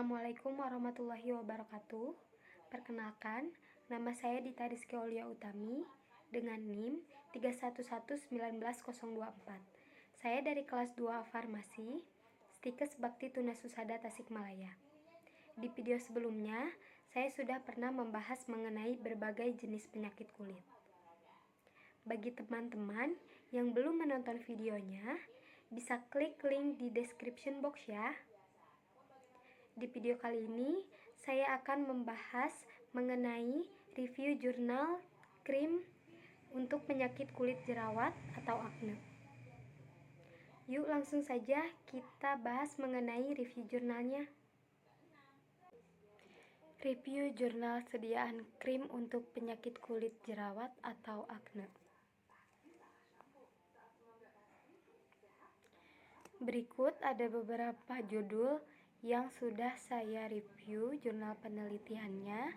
Assalamualaikum warahmatullahi wabarakatuh. Perkenalkan, nama saya Dita Rizky Aulia Utami dengan NIM 3111924. Saya dari kelas 2 Farmasi, Stikes Bakti Tunasusada Tasikmalaya. Di video sebelumnya, saya sudah pernah membahas mengenai berbagai jenis penyakit kulit. Bagi teman-teman yang belum menonton videonya, bisa klik link di description box ya. Di video kali ini, saya akan membahas mengenai review jurnal krim untuk penyakit kulit jerawat atau akne. Yuk langsung saja kita bahas mengenai review jurnalnya. Review jurnal sediaan krim untuk penyakit kulit jerawat atau akne. Berikut ada beberapa judul yang sudah saya review jurnal penelitiannya.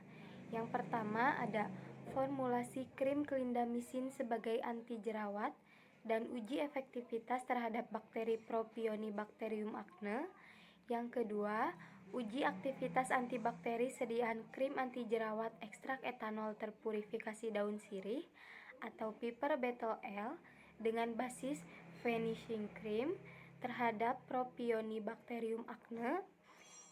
Yang pertama ada formulasi krim clindamycin sebagai anti jerawat dan uji efektivitas terhadap bakteri Propionibacterium acne. Yang kedua, uji aktivitas antibakteri sediaan krim anti jerawat ekstrak etanol terpurifikasi daun sirih atau Piper Betel L dengan basis vanishing cream terhadap Propionibacterium acne.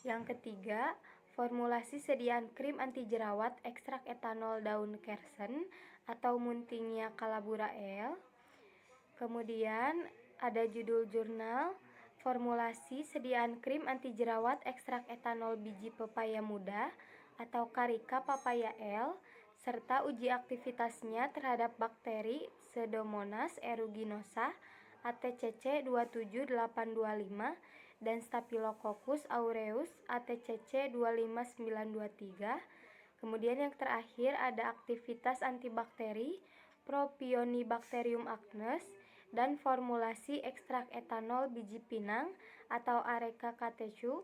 Yang ketiga, formulasi sediaan krim anti jerawat ekstrak etanol daun kersen atau Muntingia calabura L. Kemudian ada judul jurnal formulasi sediaan krim anti jerawat ekstrak etanol biji pepaya muda atau Carica papaya L serta uji aktivitasnya terhadap bakteri Pseudomonas aeruginosa ATCC 27825 dan Staphylococcus aureus ATCC 25923. Kemudian yang terakhir ada aktivitas antibakteri Propionibacterium acnes dan formulasi ekstrak etanol biji pinang atau Areca catechu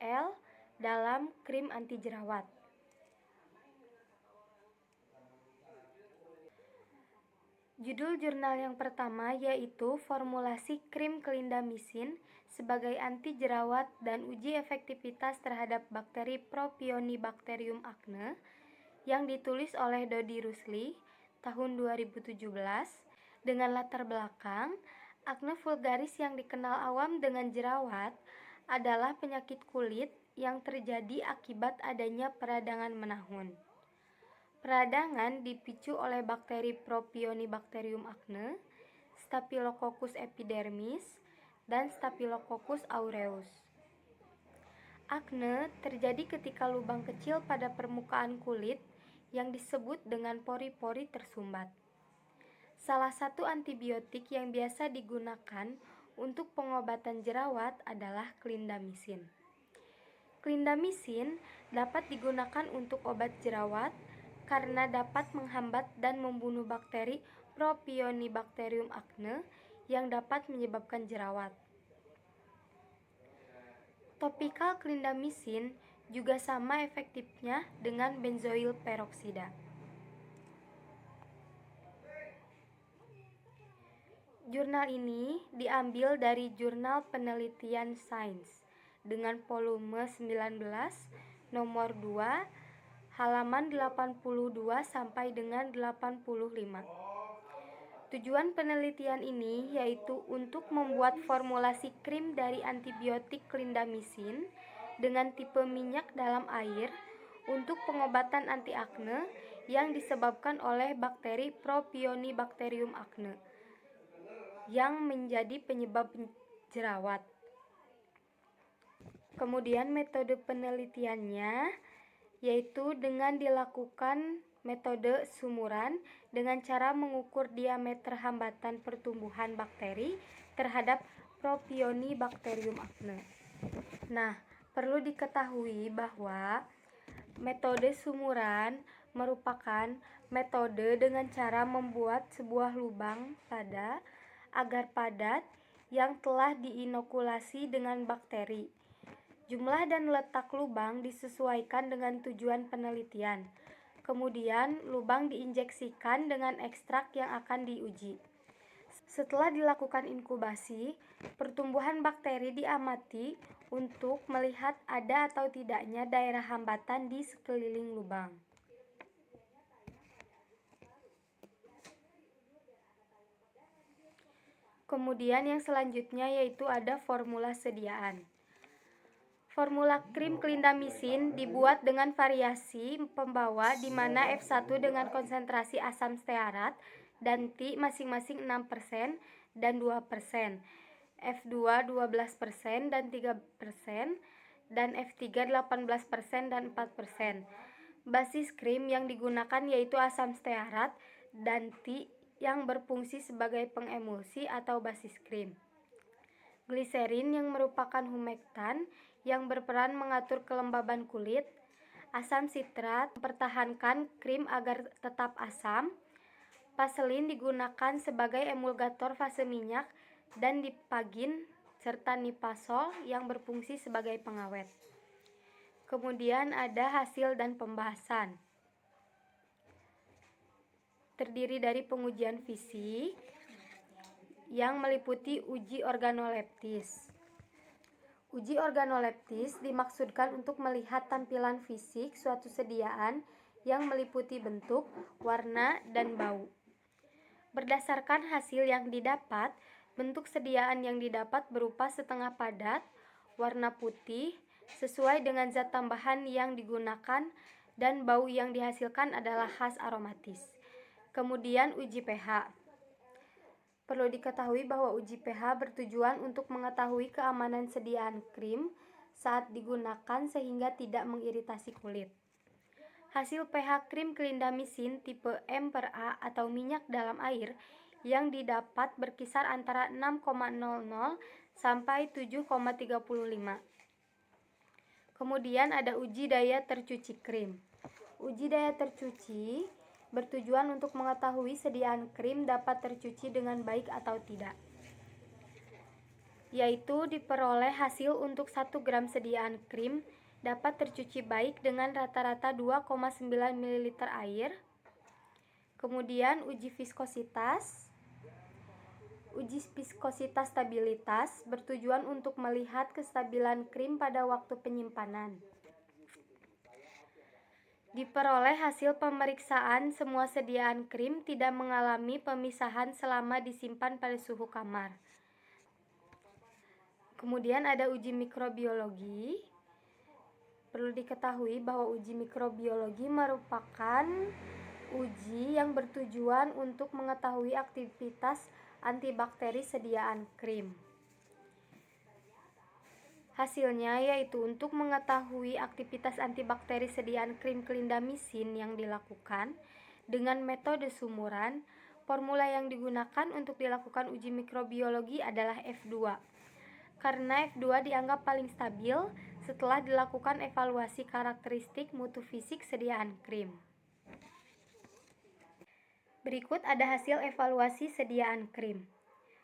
L dalam krim anti jerawat. Judul jurnal yang pertama yaitu formulasi krim clindamycin sebagai anti jerawat dan uji efektivitas terhadap bakteri Propionibacterium acne yang ditulis oleh Dodi Rusli tahun 2017 dengan latar belakang akne vulgaris yang dikenal awam dengan jerawat adalah penyakit kulit yang terjadi akibat adanya peradangan menahun. Peradangan dipicu oleh bakteri Propionibacterium acne, Staphylococcus epidermis, dan Staphylococcus aureus. Akne terjadi ketika lubang kecil pada permukaan kulit yang disebut dengan pori-pori tersumbat. Salah satu antibiotik yang biasa digunakan untuk pengobatan jerawat adalah clindamycin. Clindamycin dapat digunakan untuk obat jerawat karena dapat menghambat dan membunuh bakteri Propionibacterium acne yang dapat menyebabkan jerawat. Topikal clindamycin juga sama efektifnya dengan benzoil peroksida. Jurnal ini diambil dari Jurnal Penelitian Sains dengan volume 19 nomor 2 halaman 82 sampai dengan 85. Tujuan penelitian ini yaitu untuk membuat formulasi krim dari antibiotik clindamycin dengan tipe minyak dalam air untuk pengobatan anti akne yang disebabkan oleh bakteri Propionibacterium acne yang menjadi penyebab jerawat. Kemudian metode penelitiannya yaitu dengan dilakukan metode sumuran dengan cara mengukur diameter hambatan pertumbuhan bakteri terhadap Propionibacterium acne. Nah, perlu diketahui bahwa metode sumuran merupakan metode dengan cara membuat sebuah lubang pada agar padat yang telah diinokulasi dengan bakteri. Jumlah dan letak lubang disesuaikan dengan tujuan penelitian. Kemudian, lubang diinjeksikan dengan ekstrak yang akan diuji. Setelah dilakukan inkubasi, pertumbuhan bakteri diamati untuk melihat ada atau tidaknya daerah hambatan di sekeliling lubang. Kemudian yang selanjutnya yaitu ada formula sediaan. Formula krim klindamisin dibuat dengan variasi pembawa di mana F1 dengan konsentrasi asam stearat dan T masing-masing 6% dan 2%, F2 12% dan 3%, dan F3 18% dan 4%. Basis krim yang digunakan yaitu asam stearat dan T yang berfungsi sebagai pengemulsi atau basis krim. Gliserin yang merupakan humektan yang berperan mengatur kelembaban kulit. Asam sitrat mempertahankan krim agar tetap asam. Vaselin digunakan sebagai emulgator fase minyak dan dipagin serta nipasol yang berfungsi sebagai pengawet. Kemudian ada hasil dan pembahasan. Terdiri dari pengujian fisik yang meliputi uji organoleptis. Uji organoleptis dimaksudkan untuk melihat tampilan fisik suatu sediaan yang meliputi bentuk, warna, dan bau. Berdasarkan hasil yang didapat, bentuk sediaan yang didapat berupa setengah padat, warna putih, sesuai dengan zat tambahan yang digunakan, dan bau yang dihasilkan adalah khas aromatis. Kemudian uji pH. Perlu diketahui bahwa uji pH bertujuan untuk mengetahui keamanan sediaan krim saat digunakan sehingga tidak mengiritasi kulit. Hasil pH krim klindamisin tipe M/A atau minyak dalam air yang didapat berkisar antara 6,00 sampai 7,35. Kemudian ada uji daya tercuci krim. Uji daya tercuci bertujuan untuk mengetahui sediaan krim dapat tercuci dengan baik atau tidak, yaitu diperoleh hasil untuk 1 gram sediaan krim dapat tercuci baik dengan rata-rata 2,9 ml air. Kemudian uji viskositas. Uji viskositas stabilitas bertujuan untuk melihat kestabilan krim pada waktu penyimpanan. Diperoleh hasil pemeriksaan semua sediaan krim tidak mengalami pemisahan selama disimpan pada suhu kamar. Kemudian ada uji mikrobiologi. Perlu diketahui bahwa uji mikrobiologi merupakan uji yang bertujuan untuk mengetahui aktivitas antibakteri sediaan krim. Hasilnya yaitu untuk mengetahui aktivitas antibakteri sediaan krim klindamisin yang dilakukan dengan metode sumuran. Formula yang digunakan untuk dilakukan uji mikrobiologi adalah F2. Karena F2 dianggap paling stabil setelah dilakukan evaluasi karakteristik mutu fisik sediaan krim. Berikut ada hasil evaluasi sediaan krim.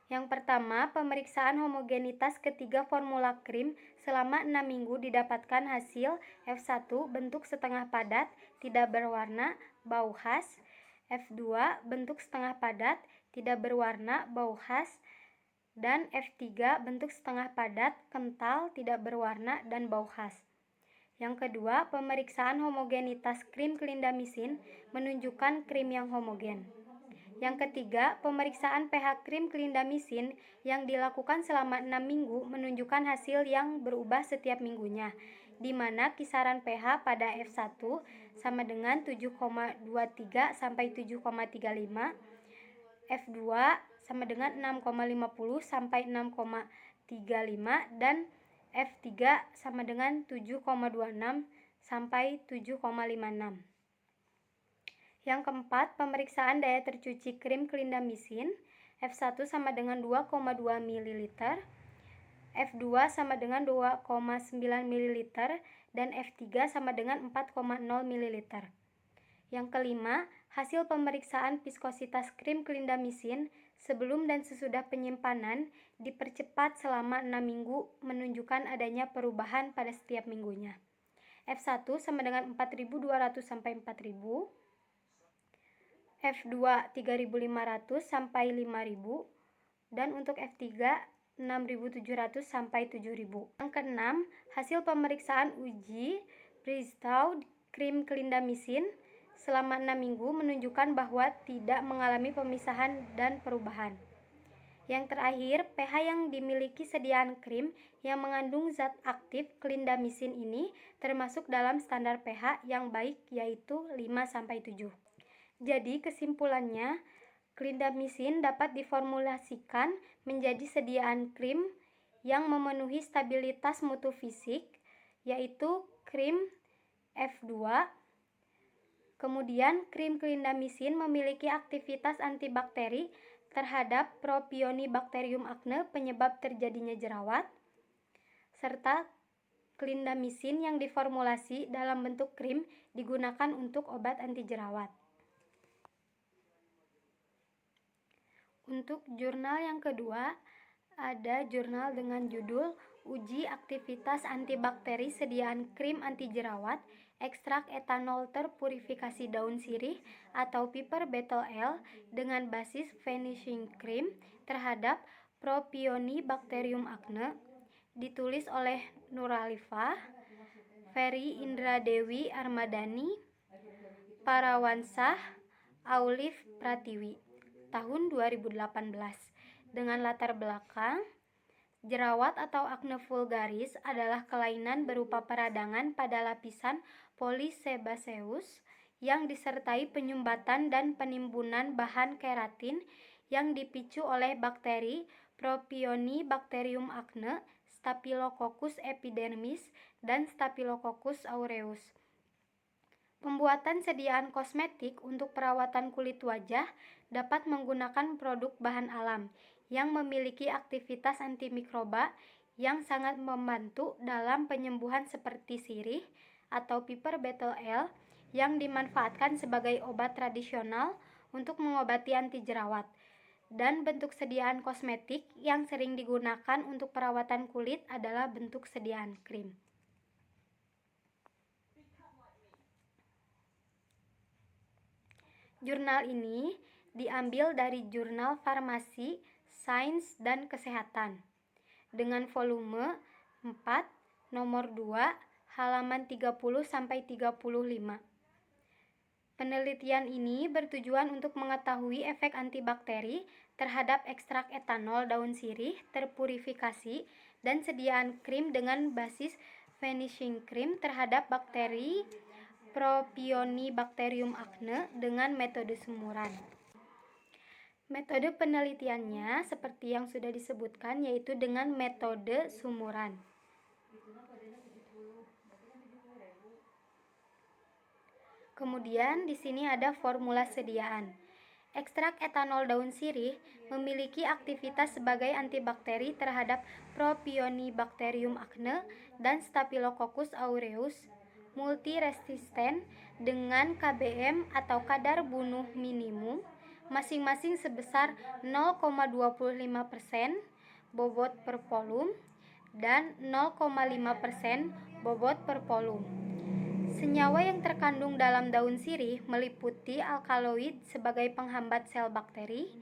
Yang pertama, pemeriksaan homogenitas ketiga formula krim selama 6 minggu didapatkan hasil F1 bentuk setengah padat, tidak berwarna, bau khas. F2 bentuk setengah padat, tidak berwarna, bau khas. Dan F3 bentuk setengah padat, kental, tidak berwarna, dan bau khas. Yang kedua, pemeriksaan homogenitas krim klindamisin menunjukkan krim yang homogen. Yang ketiga, pemeriksaan pH krim klindamisin yang dilakukan selama 6 minggu menunjukkan hasil yang berubah setiap minggunya, di mana kisaran pH pada F1 sama dengan 7,23 sampai 7,35, F2 sama dengan 6,50 sampai 6,35, dan F3 sama dengan 7,26 sampai 7,56. Yang keempat, pemeriksaan daya tercuci krim klindamisin. F1 sama dengan 2,2 ml, F2 sama dengan 2,9 ml, dan F3 sama dengan 4,0 ml. Yang kelima, hasil pemeriksaan viskositas krim klindamisin sebelum dan sesudah penyimpanan dipercepat selama 6 minggu menunjukkan adanya perubahan pada setiap minggunya. F1 sama dengan 4.200 sampai 4.000, F2 3.500 sampai 5.000, dan untuk F3 6.700 sampai 7.000. Yang keenam, hasil pemeriksaan uji Bristow krim clindamycin selama 6 minggu menunjukkan bahwa tidak mengalami pemisahan dan perubahan. Yang terakhir, pH yang dimiliki sediaan krim yang mengandung zat aktif clindamycin ini termasuk dalam standar pH yang baik, yaitu 5-7. Jadi kesimpulannya, clindamycin dapat diformulasikan menjadi sediaan krim yang memenuhi stabilitas mutu fisik, yaitu krim F2. Kemudian krim clindamycin memiliki aktivitas antibakteri terhadap Propionibacterium acne penyebab terjadinya jerawat, serta clindamycin yang diformulasi dalam bentuk krim digunakan untuk obat anti jerawat. Untuk jurnal yang kedua, ada jurnal dengan judul Uji Aktivitas Antibakteri Sediaan Krim Anti Jerawat Ekstrak Etanol Terpurifikasi Daun Sirih atau Piper Betel L dengan basis Vanishing Cream terhadap Propionibacterium acne, ditulis oleh Nuralifah, Ferry Indradewi Armadani, Parawansah, Aulif Pratiwi, tahun 2018, dengan latar belakang jerawat atau acne vulgaris adalah kelainan berupa peradangan pada lapisan polisebaceous yang disertai penyumbatan dan penimbunan bahan keratin yang dipicu oleh bakteri Propionibacterium acne, Staphylococcus epidermis, dan Staphylococcus aureus. Pembuatan sediaan kosmetik untuk perawatan kulit wajah dapat menggunakan produk bahan alam yang memiliki aktivitas antimikroba yang sangat membantu dalam penyembuhan seperti sirih atau Piper Betel L yang dimanfaatkan sebagai obat tradisional untuk mengobati anti jerawat, dan bentuk sediaan kosmetik yang sering digunakan untuk perawatan kulit adalah bentuk sediaan krim. Jurnal ini diambil dari Jurnal Farmasi, Sains, dan Kesehatan dengan volume 4, nomor 2, halaman 30-35. Penelitian ini bertujuan untuk mengetahui efek antibakteri terhadap ekstrak etanol daun sirih terpurifikasi dan sediaan krim dengan basis Vanishing Cream terhadap bakteri Propionibacterium acne dengan metode sumuran. Metode penelitiannya seperti yang sudah disebutkan, yaitu dengan metode sumuran. Kemudian di sini ada formula sediaan. Ekstrak etanol daun sirih memiliki aktivitas sebagai antibakteri terhadap Propionibacterium acne dan Staphylococcus aureus multiresisten dengan KBM atau kadar bunuh minimum masing-masing sebesar 0,25% bobot per volum dan 0,5% bobot per volum. Senyawa yang terkandung dalam daun sirih meliputi alkaloid sebagai penghambat sel bakteri,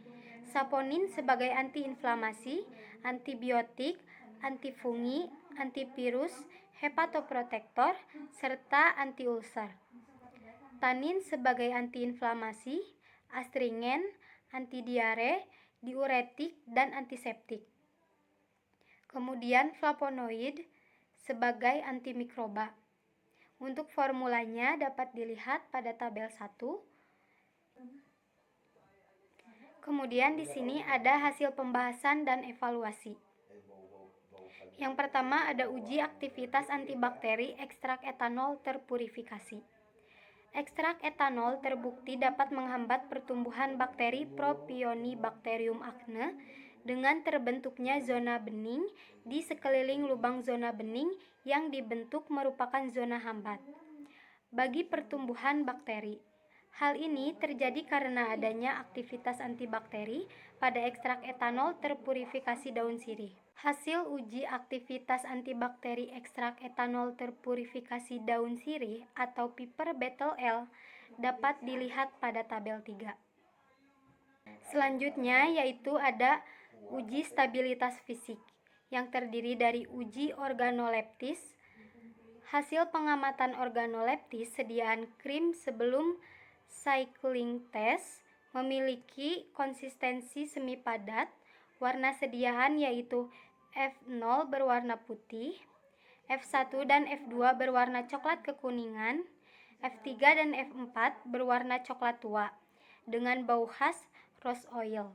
saponin sebagai antiinflamasi, antibiotik, antifungi, antivirus, hepatoprotektor, serta antiulcer. Tanin sebagai antiinflamasi, astringen, antidiare, diuretik, dan antiseptik. Kemudian flavonoid sebagai antimikroba. Untuk formulanya dapat dilihat pada tabel 1. Kemudian di sini ada hasil pembahasan dan evaluasi. Yang pertama ada uji aktivitas antibakteri ekstrak etanol terpurifikasi. Ekstrak etanol terbukti dapat menghambat pertumbuhan bakteri Propionibacterium acne dengan terbentuknya zona bening di sekeliling lubang zona bening yang dibentuk merupakan zona hambat bagi pertumbuhan bakteri. Hal ini terjadi karena adanya aktivitas antibakteri pada ekstrak etanol terpurifikasi daun sirih. Hasil uji aktivitas antibakteri ekstrak etanol terpurifikasi daun sirih atau Piper Betel L dapat dilihat pada tabel 3. Selanjutnya yaitu ada Uji stabilitas fisik yang terdiri dari uji organoleptis. Hasil pengamatan organoleptis sediaan krim sebelum cycling test memiliki konsistensi semi padat. Warna sediaan yaitu F0 berwarna putih, F1 dan F2 berwarna coklat kekuningan, F3 dan F4 berwarna coklat tua, dengan bau khas rose oil.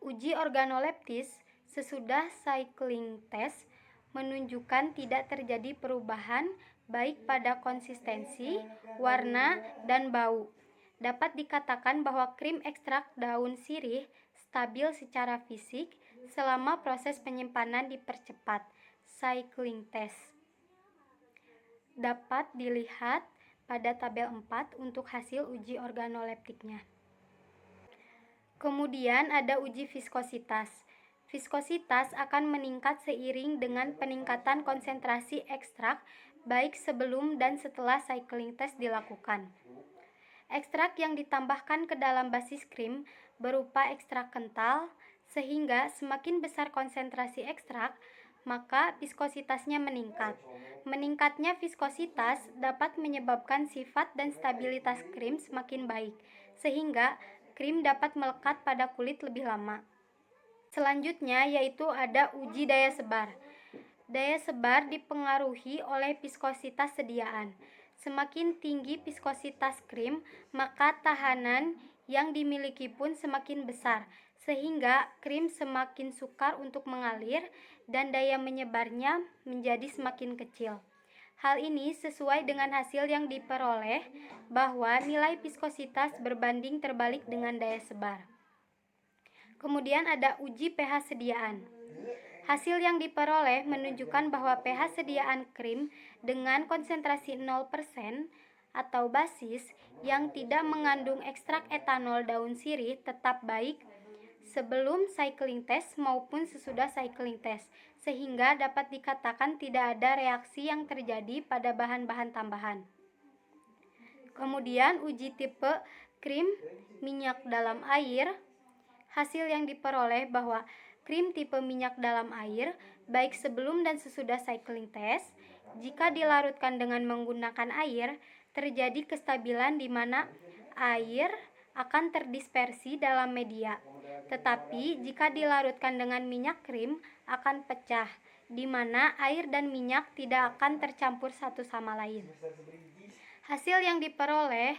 Uji organoleptis sesudah cycling test menunjukkan tidak terjadi perubahan baik pada konsistensi, warna, dan bau. Dapat dikatakan bahwa krim ekstrak daun sirih stabil secara fisik selama proses penyimpanan dipercepat. Cycling test dapat dilihat pada tabel 4 untuk hasil uji organoleptiknya. Kemudian ada uji viskositas. Viskositas akan meningkat seiring dengan peningkatan konsentrasi ekstrak baik sebelum dan setelah cycling test dilakukan. Ekstrak yang ditambahkan ke dalam basis krim berupa ekstrak kental, sehingga semakin besar konsentrasi ekstrak, maka viskositasnya meningkat. Meningkatnya viskositas dapat menyebabkan sifat dan stabilitas krim semakin baik, sehingga krim dapat melekat pada kulit lebih lama. Selanjutnya yaitu ada uji daya sebar. Daya sebar dipengaruhi oleh viskositas sediaan. Semakin tinggi viskositas krim, maka tahanan yang dimiliki pun semakin besar, sehingga krim semakin sukar untuk mengalir dan daya menyebarnya menjadi semakin kecil. Hal ini sesuai dengan hasil yang diperoleh bahwa nilai viskositas berbanding terbalik dengan daya sebar. Kemudian ada uji pH sediaan. Hasil yang diperoleh menunjukkan bahwa pH sediaan krim dengan konsentrasi 0% atau basis yang tidak mengandung ekstrak etanol daun sirih tetap baik sebelum cycling test maupun sesudah cycling test, sehingga dapat dikatakan tidak ada reaksi yang terjadi pada bahan-bahan tambahan. Kemudian uji tipe krim minyak dalam air. Hasil yang diperoleh bahwa krim tipe minyak dalam air, baik sebelum dan sesudah cycling test, jika dilarutkan dengan menggunakan air, terjadi kestabilan di mana air akan terdispersi dalam media. Tetapi jika dilarutkan dengan minyak krim, akan pecah, di mana air dan minyak tidak akan tercampur satu sama lain. Hasil yang diperoleh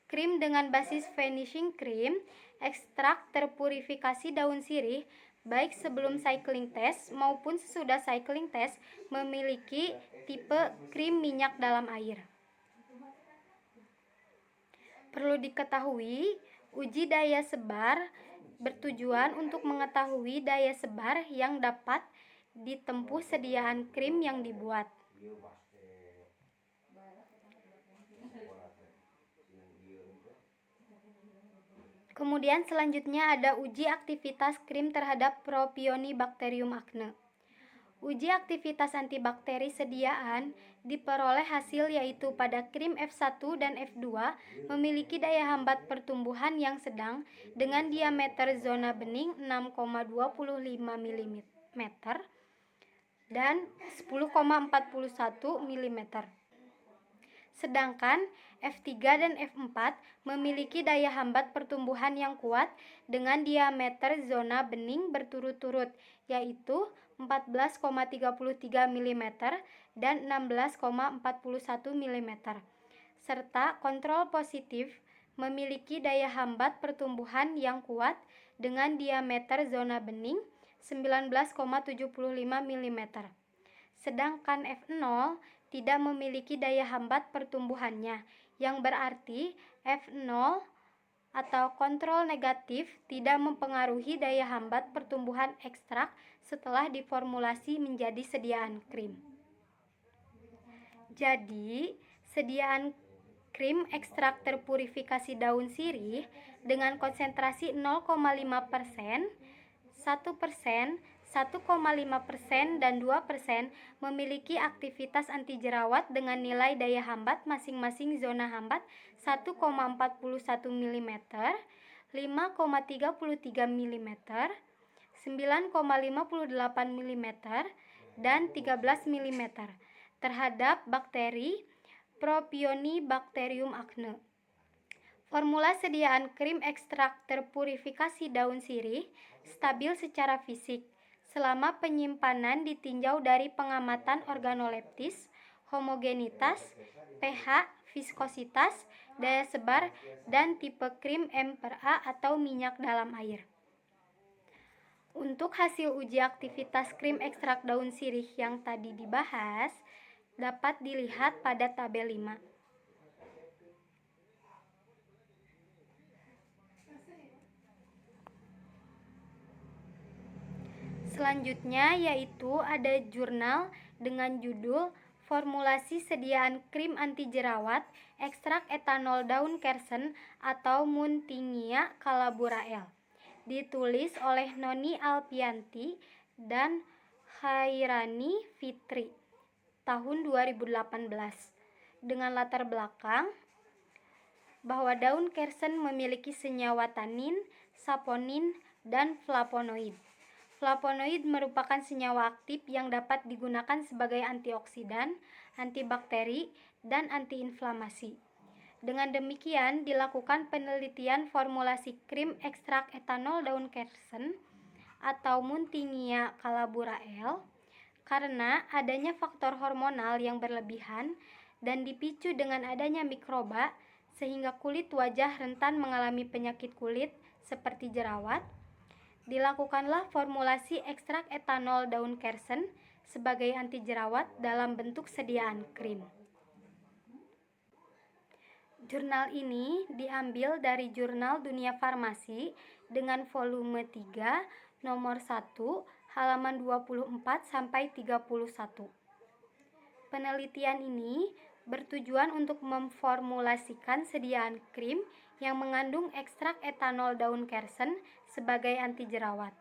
krim dengan basis finishing cream, ekstrak terpurifikasi daun sirih, baik sebelum cycling test maupun sesudah cycling test, memiliki tipe krim minyak dalam air. Perlu diketahui, uji daya sebar bertujuan untuk mengetahui daya sebar yang dapat ditempuh sediaan krim yang dibuat. Kemudian selanjutnya ada uji aktivitas krim terhadap Propionibacterium acne. Uji aktivitas antibakteri sediaan diperoleh hasil yaitu pada krim F1 dan F2 memiliki daya hambat pertumbuhan yang sedang dengan diameter zona bening 6,25 mm dan 10,41 mm. Sedangkan F3 dan F4 memiliki daya hambat pertumbuhan yang kuat dengan diameter zona bening berturut-turut, yaitu 14,33 mm dan 16,41 mm. Serta kontrol positif memiliki daya hambat pertumbuhan yang kuat dengan diameter zona bening 19,75 mm. Sedangkan F0 tidak memiliki daya hambat pertumbuhannya, yang berarti F0 atau kontrol negatif tidak mempengaruhi daya hambat pertumbuhan ekstrak setelah diformulasi menjadi sediaan krim. Jadi, sediaan krim ekstrak terpurifikasi daun sirih dengan konsentrasi 0,5%, 1%, 1,5% dan 2% memiliki aktivitas anti jerawat dengan nilai daya hambat masing-masing zona hambat 1,41 mm, 5,33 mm, 9,58 mm, dan 13 mm terhadap bakteri Propionibacterium acne. Formula sediaan krim ekstrak terpurifikasi daun sirih stabil secara fisik selama penyimpanan ditinjau dari pengamatan organoleptis, homogenitas, pH, viskositas, daya sebar, dan tipe krim M/A atau minyak dalam air. Untuk hasil uji aktivitas krim ekstrak daun sirih yang tadi dibahas dapat dilihat pada tabel 5. Selanjutnya yaitu ada jurnal dengan judul Formulasi Sediaan Krim Anti Jerawat Ekstrak Etanol Daun Kersen atau Muntingia calaburae. Ditulis oleh Noni Alpianti dan Khairani Fitri tahun 2018 dengan latar belakang bahwa daun kersen memiliki senyawa tanin, saponin, dan flavonoid. Flavonoid merupakan senyawa aktif yang dapat digunakan sebagai antioksidan, antibakteri, dan antiinflamasi. Dengan demikian, dilakukan penelitian formulasi krim ekstrak etanol daun kersen atau Muntingia calaburae karena adanya faktor hormonal yang berlebihan dan dipicu dengan adanya mikroba sehingga kulit wajah rentan mengalami penyakit kulit seperti jerawat. Dilakukanlah formulasi ekstrak etanol daun kersen sebagai anti jerawat dalam bentuk sediaan krim. Jurnal ini diambil dari Jurnal Dunia Farmasi dengan volume 3, nomor 1, halaman 24 sampai 31. Penelitian ini bertujuan untuk memformulasikan sediaan krim yang mengandung ekstrak etanol daun kersen sebagai anti jerawat.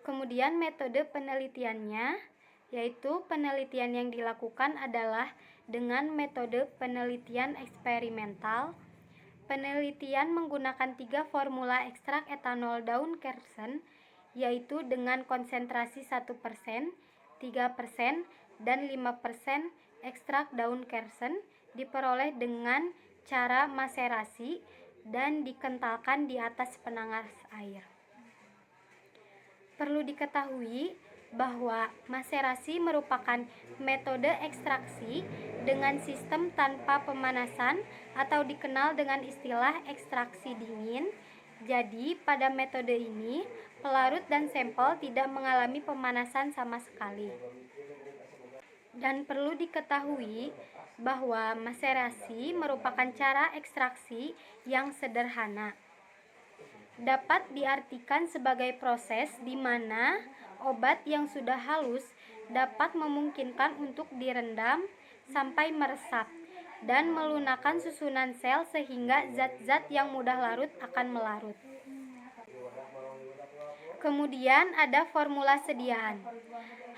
Kemudian metode penelitiannya, yaitu penelitian yang dilakukan adalah dengan metode penelitian eksperimental. Penelitian menggunakan 3 formula ekstrak etanol daun kersen, yaitu dengan konsentrasi 1%, 3%, dan 5% ekstrak daun kersen diperoleh dengan cara maserasi dan dikentalkan di atas penanas air. Perlu diketahui bahwa maserasi merupakan metode ekstraksi dengan sistem tanpa pemanasan atau dikenal dengan istilah ekstraksi dingin. Jadi, pada metode ini, pelarut dan sampel tidak mengalami pemanasan sama sekali. Dan perlu diketahui bahwa maserasi merupakan cara ekstraksi yang sederhana. Dapat diartikan sebagai proses di mana obat yang sudah halus dapat memungkinkan untuk direndam sampai meresap dan melunakkan susunan sel sehingga zat-zat yang mudah larut akan melarut. Kemudian ada formula sediaan.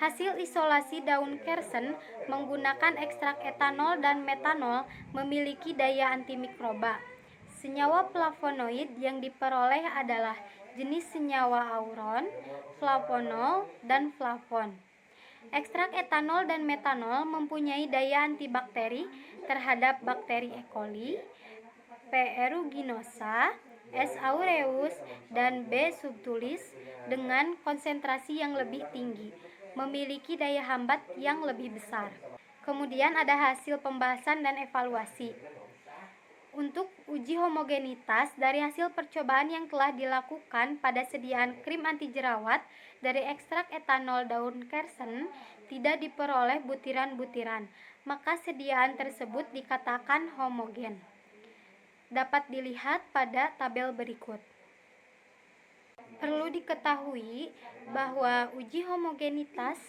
Hasil isolasi daun kersen menggunakan ekstrak etanol dan metanol memiliki daya antimikroba. Senyawa flavonoid yang diperoleh adalah jenis senyawa auron, flavonol, dan flavon. Ekstrak etanol dan metanol mempunyai daya antibakteri terhadap bakteri E. coli, P. aeruginosa, S. aureus, dan B. subtilis dengan konsentrasi yang lebih tinggi, memiliki daya hambat yang lebih besar. Kemudian ada hasil pembahasan dan evaluasi. Untuk uji homogenitas dari hasil percobaan yang telah dilakukan pada sediaan krim anti jerawat dari ekstrak etanol daun kersen tidak diperoleh butiran-butiran, maka sediaan tersebut dikatakan homogen. Dapat dilihat pada tabel berikut. Perlu diketahui bahwa uji homogenitas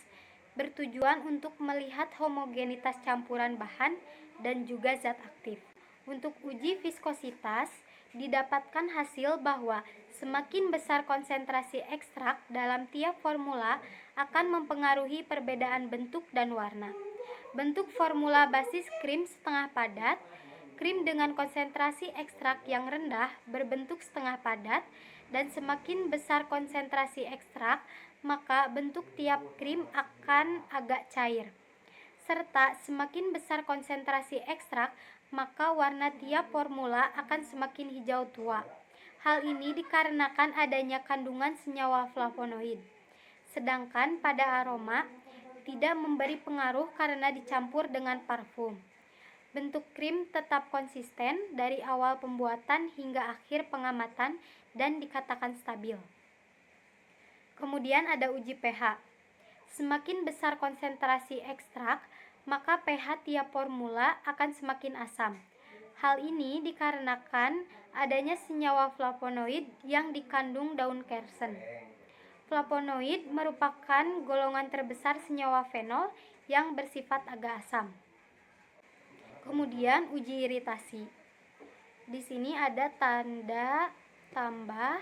bertujuan untuk melihat homogenitas campuran bahan dan juga zat aktif. Untuk uji viskositas, didapatkan hasil bahwa semakin besar konsentrasi ekstrak dalam tiap formula akan mempengaruhi perbedaan bentuk dan warna. Bentuk formula basis krim setengah padat Krim dengan konsentrasi ekstrak yang rendah berbentuk setengah padat, dan semakin besar konsentrasi ekstrak, maka bentuk tiap krim akan agak cair. Serta semakin besar konsentrasi ekstrak, maka warna tiap formula akan semakin hijau tua. Hal ini dikarenakan adanya kandungan senyawa flavonoid. Sedangkan pada aroma tidak memberi pengaruh karena dicampur dengan parfum. Bentuk krim tetap konsisten dari awal pembuatan hingga akhir pengamatan dan dikatakan stabil. Kemudian ada uji pH. Semakin besar konsentrasi ekstrak, maka pH tiap formula akan semakin asam. Hal ini dikarenakan adanya senyawa flavonoid yang dikandung daun kersen. Flavonoid merupakan golongan terbesar senyawa fenol yang bersifat agak asam. Kemudian uji iritasi. Di sini ada tanda tambah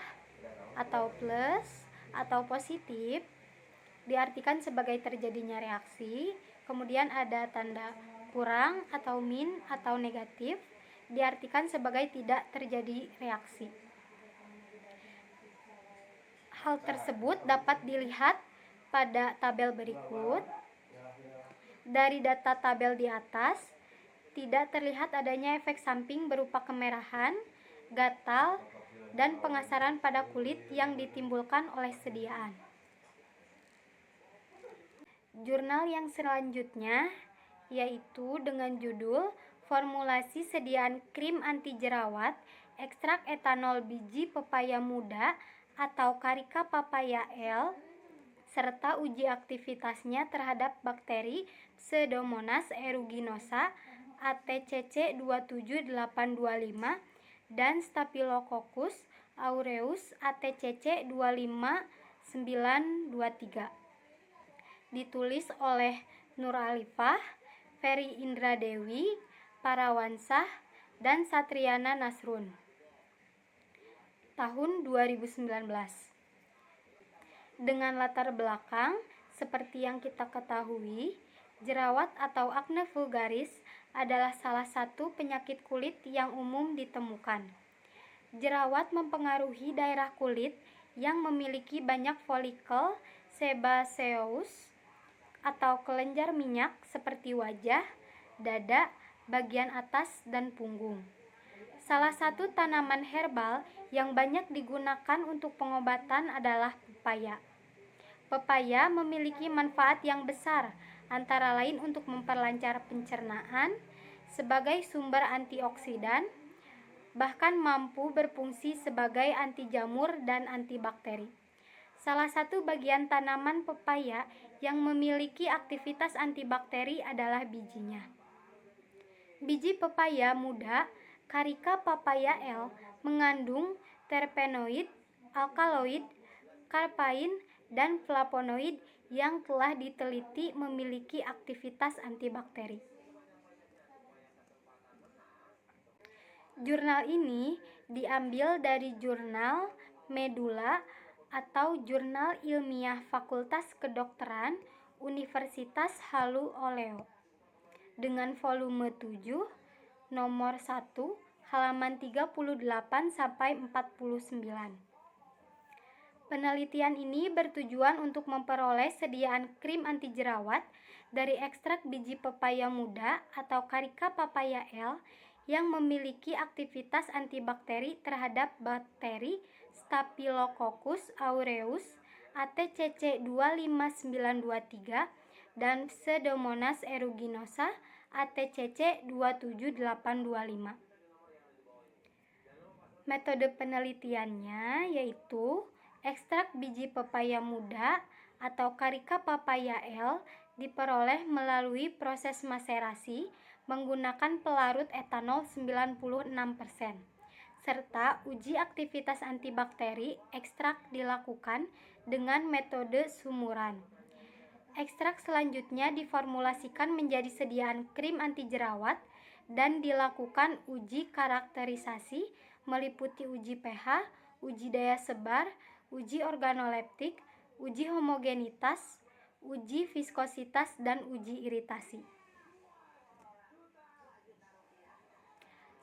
atau plus atau positif, diartikan sebagai terjadinya reaksi. Kemudian ada tanda kurang atau min atau negatif, diartikan sebagai tidak terjadi reaksi. Hal tersebut dapat dilihat pada tabel berikut. Dari data tabel di atas, tidak terlihat adanya efek samping berupa kemerahan, gatal, dan pengasaran pada kulit yang ditimbulkan oleh sediaan. Jurnal yang selanjutnya yaitu dengan judul Formulasi Sediaan Krim Anti Jerawat Ekstrak Etanol Biji Pepaya Muda atau Carica Papaya L serta uji aktivitasnya terhadap bakteri Pseudomonas aeruginosa ATCC 27825 dan Staphylococcus aureus ATCC 25923. Ditulis oleh Nur Alifah, Ferry Indradewi, Parawansah, dan Satriana Nasrun. Tahun 2019. Dengan latar belakang seperti yang kita ketahui, jerawat atau akne vulgaris adalah salah satu penyakit kulit yang umum ditemukan. Jerawat mempengaruhi daerah kulit yang memiliki banyak folikel sebaceous atau kelenjar minyak seperti wajah, dada, bagian atas, dan punggung. Salah satu tanaman herbal yang banyak digunakan untuk pengobatan adalah pepaya. Pepaya memiliki manfaat yang besar, antara lain untuk memperlancar pencernaan, sebagai sumber antioksidan, bahkan mampu berfungsi sebagai anti jamur dan antibakteri. Salah satu bagian tanaman pepaya yang memiliki aktivitas antibakteri adalah bijinya. Biji pepaya muda, Carica Papaya L, mengandung terpenoid, alkaloid, karpain, dan flavonoid yang telah diteliti memiliki aktivitas antibakteri. Jurnal ini diambil dari jurnal Medula atau Jurnal Ilmiah Fakultas Kedokteran Universitas Halu Oleo dengan volume 7, nomor 1, halaman 38 sampai 49. Penelitian ini bertujuan untuk memperoleh sediaan krim anti jerawat dari ekstrak biji pepaya muda atau Carica Papaya L yang memiliki aktivitas antibakteri terhadap bakteri Staphylococcus aureus ATCC 25923 dan Pseudomonas aeruginosa ATCC 27825. Metode penelitiannya yaitu ekstrak biji pepaya muda atau Carica Papaya L diperoleh melalui proses maserasi menggunakan pelarut etanol 96%, serta uji aktivitas antibakteri ekstrak dilakukan dengan metode sumuran. Ekstrak selanjutnya diformulasikan menjadi sediaan krim anti jerawat dan dilakukan uji karakterisasi meliputi uji pH, uji daya sebar, uji organoleptik, uji homogenitas, uji viskositas, dan uji iritasi.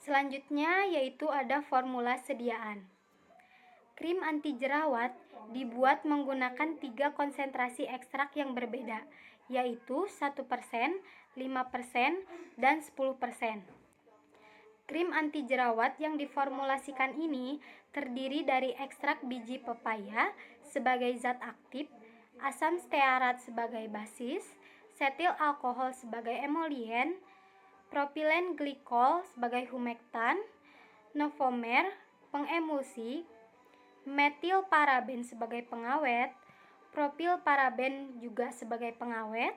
Selanjutnya yaitu ada formula sediaan. Krim anti jerawat dibuat menggunakan 3 konsentrasi ekstrak yang berbeda, yaitu 1%, 5%, dan 10%. Krim anti jerawat yang diformulasikan ini terdiri dari ekstrak biji pepaya sebagai zat aktif, asam stearat sebagai basis, setil alkohol sebagai emolien, propilen glikol sebagai humektan, novomer pengemulsi, metil paraben sebagai pengawet, propil paraben juga sebagai pengawet,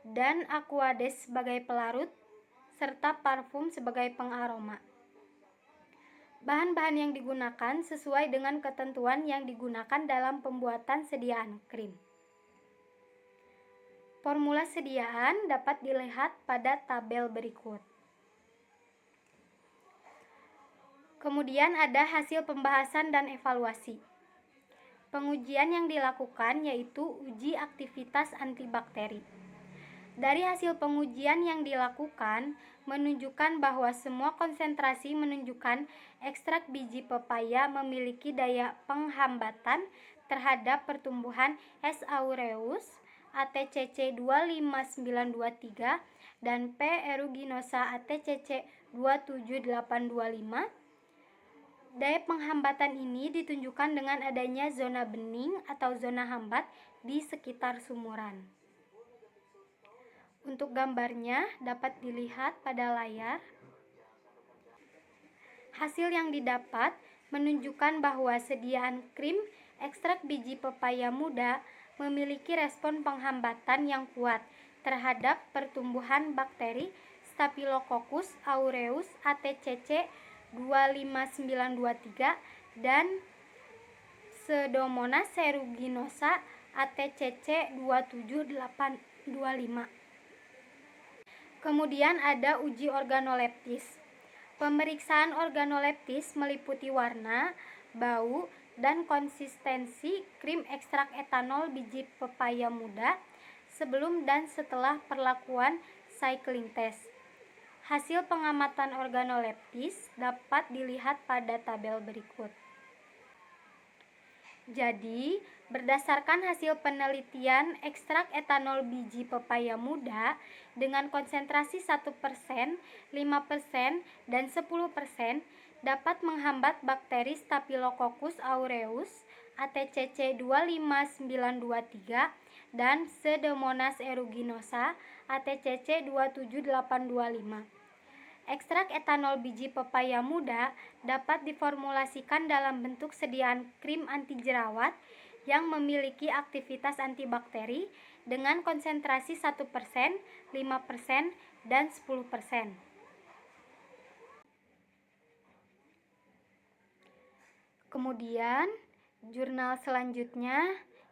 dan aquades sebagai pelarut, serta parfum sebagai pengaroma. Bahan-bahan yang digunakan sesuai dengan ketentuan yang digunakan dalam pembuatan sediaan krim. Formula sediaan dapat dilihat pada tabel berikut. Kemudian ada hasil pembahasan dan evaluasi. Pengujian yang dilakukan yaitu uji aktivitas antibakteri. Dari hasil pengujian yang dilakukan menunjukkan bahwa semua konsentrasi menunjukkan ekstrak biji pepaya memiliki daya penghambatan terhadap pertumbuhan S. aureus, ATCC 25923 dan P. aeruginosa ATCC 27825. Daya penghambatan ini ditunjukkan dengan adanya zona bening atau zona hambat di sekitar sumuran. Untuk gambarnya dapat dilihat pada layar. Hasil yang didapat menunjukkan bahwa sediaan krim ekstrak biji pepaya muda memiliki respon penghambatan yang kuat terhadap pertumbuhan bakteri Staphylococcus aureus ATCC 25923 dan Pseudomonas aeruginosa ATCC 27825. Kemudian ada uji organoleptis. Pemeriksaan organoleptis meliputi warna, bau, dan konsistensi krim ekstrak etanol biji pepaya muda sebelum dan setelah perlakuan cycling test. Hasil pengamatan organoleptis dapat dilihat pada tabel berikut. Jadi, berdasarkan hasil penelitian ekstrak etanol biji pepaya muda dengan konsentrasi 1%, 5%, dan 10% dapat menghambat bakteri Staphylococcus aureus ATCC 25923 dan Pseudomonas aeruginosa ATCC 27825. Ekstrak etanol biji pepaya muda dapat diformulasikan dalam bentuk sediaan krim anti jerawat yang memiliki aktivitas antibakteri dengan konsentrasi 1%, 5%, dan 10%. Kemudian, jurnal selanjutnya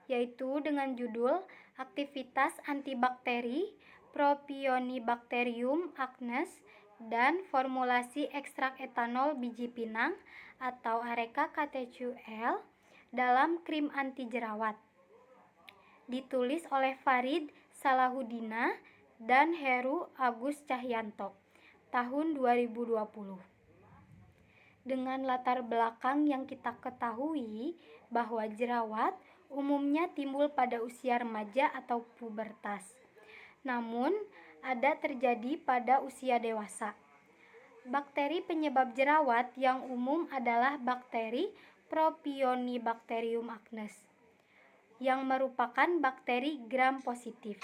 yaitu dengan judul Aktivitas Antibakteri Propionibacterium acnes dan formulasi ekstrak etanol biji pinang atau Areca KTCL dalam krim anti jerawat. Ditulis oleh Farid Salahuddina dan Heru Agus Cahyanto tahun 2020. Dengan latar belakang yang kita ketahui bahwa jerawat umumnya timbul pada usia remaja atau pubertas. Namun, ada terjadi pada usia dewasa. Bakteri penyebab jerawat yang umum adalah bakteri Propionibacterium acnes, yang merupakan bakteri gram positif.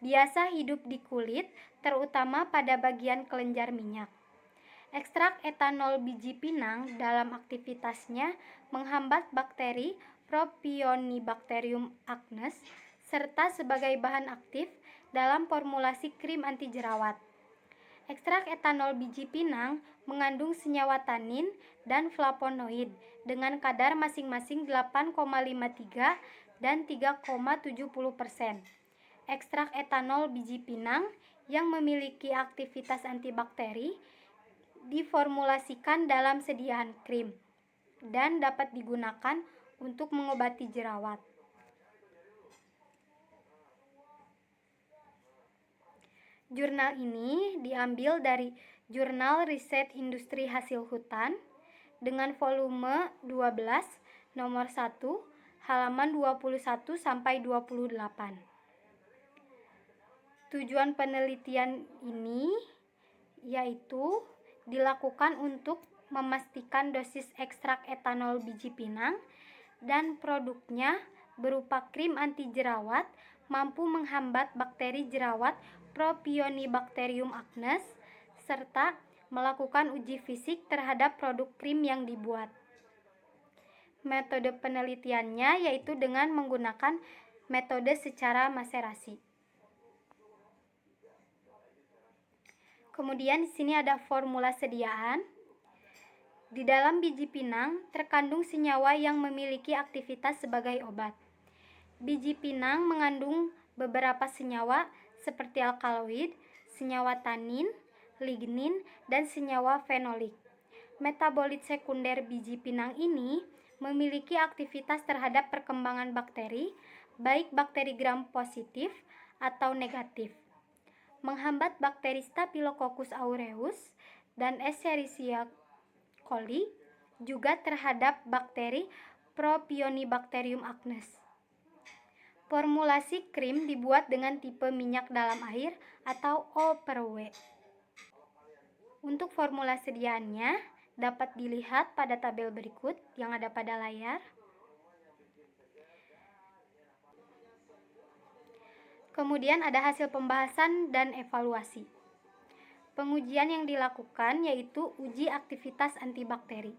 Biasa hidup di kulit, terutama pada bagian kelenjar minyak. Ekstrak etanol biji pinang dalam aktivitasnya menghambat bakteri Propionibacterium acnes serta sebagai bahan aktif dalam formulasi krim anti jerawat. Ekstrak etanol biji pinang mengandung senyawa tanin dan flavonoid dengan kadar masing-masing 8,53 dan 3,70%. Ekstrak etanol biji pinang yang memiliki aktivitas antibakteri diformulasikan dalam sediaan krim dan dapat digunakan untuk mengobati jerawat. Jurnal ini diambil dari Jurnal Riset Industri Hasil Hutan dengan volume 12, nomor 1, halaman 21 sampai 28. Tujuan penelitian ini yaitu dilakukan untuk memastikan dosis ekstrak etanol biji pinang dan produknya berupa krim anti jerawat mampu menghambat bakteri jerawat Propionibacterium acnes serta melakukan uji fisik terhadap produk krim yang dibuat. Metode penelitiannya yaitu dengan menggunakan metode secara maserasi. Kemudian di sini ada formula sediaan. Di dalam biji pinang terkandung senyawa yang memiliki aktivitas sebagai obat. Biji pinang mengandung beberapa senyawa seperti alkaloid, senyawa tanin, lignin, dan senyawa fenolik. Metabolit sekunder biji pinang ini memiliki aktivitas terhadap perkembangan bakteri, baik bakteri gram positif atau negatif, menghambat bakteri Staphylococcus aureus dan Escherichia coli, juga terhadap bakteri Propionibacterium acnes. Formulasi krim dibuat dengan tipe minyak dalam air atau O/W. Untuk formula sediaannya dapat dilihat pada tabel berikut yang ada pada layar. Kemudian ada hasil pembahasan dan evaluasi. Pengujian yang dilakukan yaitu uji aktivitas antibakteri.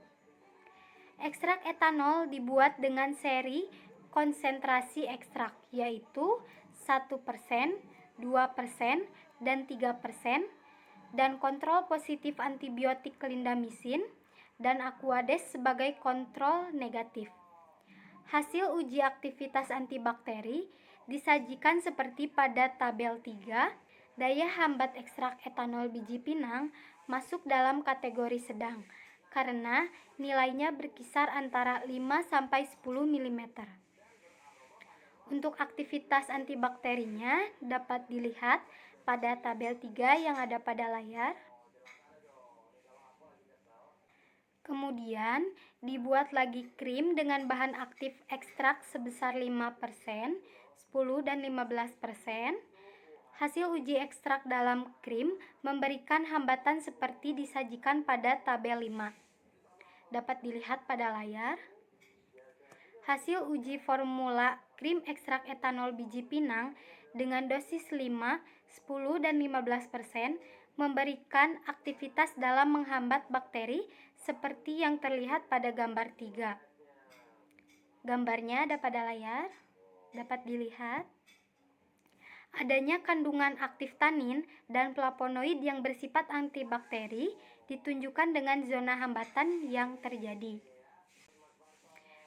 Ekstrak etanol dibuat dengan seri konsentrasi ekstrak yaitu 1%, 2%, dan 3%, dan kontrol positif antibiotik clindamycin dan Aquades sebagai kontrol negatif. Hasil uji aktivitas antibakteri disajikan seperti pada tabel 3. Daya hambat ekstrak etanol biji pinang masuk dalam kategori sedang karena nilainya berkisar antara 5-10 mm. Untuk aktivitas antibakterinya dapat dilihat pada tabel 3 yang ada pada layar. Kemudian dibuat lagi krim dengan bahan aktif ekstrak sebesar 5%, 10 dan 15%. Hasil uji ekstrak dalam krim memberikan hambatan seperti disajikan pada tabel 5. Dapat dilihat pada layar. Hasil uji formula krim ekstrak etanol biji pinang dengan dosis 5, 10, dan 15% memberikan aktivitas dalam menghambat bakteri seperti yang terlihat pada gambar 3. Gambarnya ada pada layar, dapat dilihat. Adanya kandungan aktif tanin dan flavonoid yang bersifat antibakteri ditunjukkan dengan zona hambatan yang terjadi.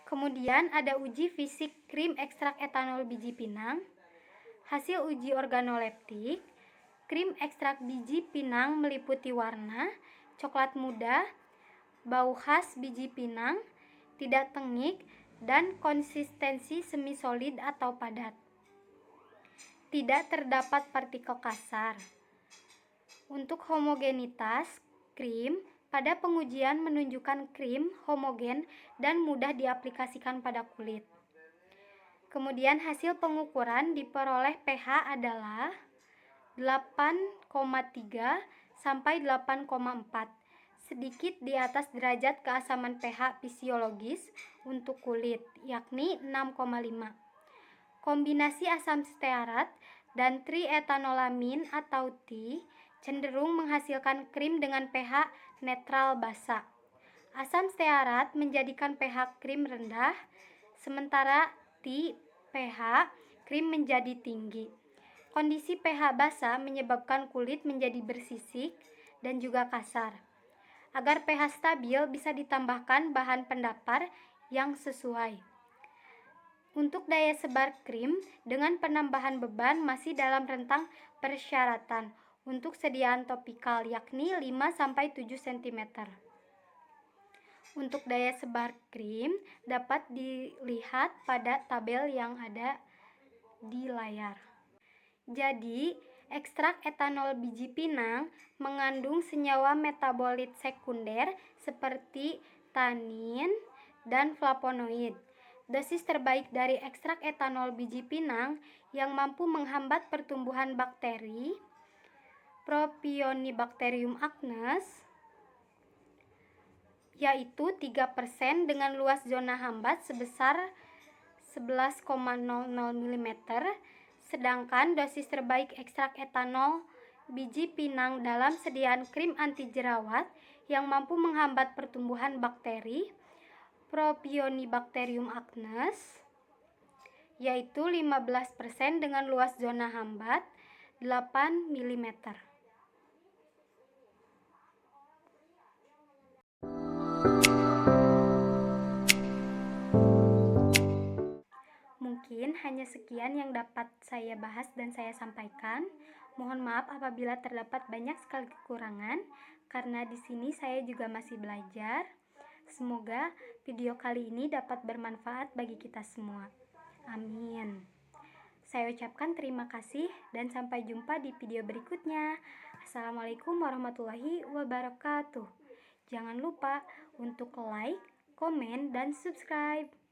Kemudian ada uji fisik krim ekstrak etanol biji pinang. Hasil uji organoleptik, krim ekstrak biji pinang meliputi warna coklat muda, bau khas biji pinang, tidak tengik, dan konsistensi semi solid atau padat. Tidak terdapat partikel kasar. Untuk homogenitas krim, pada pengujian menunjukkan krim homogen dan mudah diaplikasikan pada kulit. Kemudian hasil pengukuran diperoleh pH adalah 8,3 sampai 8,4, sedikit di atas derajat keasaman pH fisiologis untuk kulit, yakni 6,5. Kombinasi asam stearat dan trietanolamine atau T cenderung menghasilkan krim dengan pH netral basa. Asam stearat menjadikan pH krim rendah, sementara T pH krim menjadi tinggi. Kondisi pH basa menyebabkan kulit menjadi bersisik dan juga kasar. Agar pH stabil bisa ditambahkan bahan pendapar yang sesuai. Untuk daya sebar krim dengan penambahan beban masih dalam rentang persyaratan untuk sediaan topikal yakni 5-7 cm. Untuk daya sebar krim dapat dilihat pada tabel yang ada di layar. Jadi, Ekstrak etanol biji pinang mengandung senyawa metabolit sekunder seperti tanin dan flavonoid. Dosis terbaik dari ekstrak etanol biji pinang yang mampu menghambat pertumbuhan bakteri Propionibacterium acnes yaitu 3% dengan luas zona hambat sebesar 11,00 mm, sedangkan dosis terbaik ekstrak etanol biji pinang dalam sediaan krim anti jerawat yang mampu menghambat pertumbuhan bakteri Propionibacterium acnes yaitu 15% dengan luas zona hambat 8 mm. Mungkin hanya sekian yang dapat saya bahas dan saya sampaikan. Mohon maaf apabila terdapat banyak sekali kekurangan, karena di sini saya juga masih belajar. Semoga video kali ini dapat bermanfaat bagi kita semua. Amin. Saya ucapkan terima kasih dan sampai jumpa di video berikutnya. Assalamualaikum warahmatullahi wabarakatuh. Jangan lupa untuk like, komen, dan subscribe.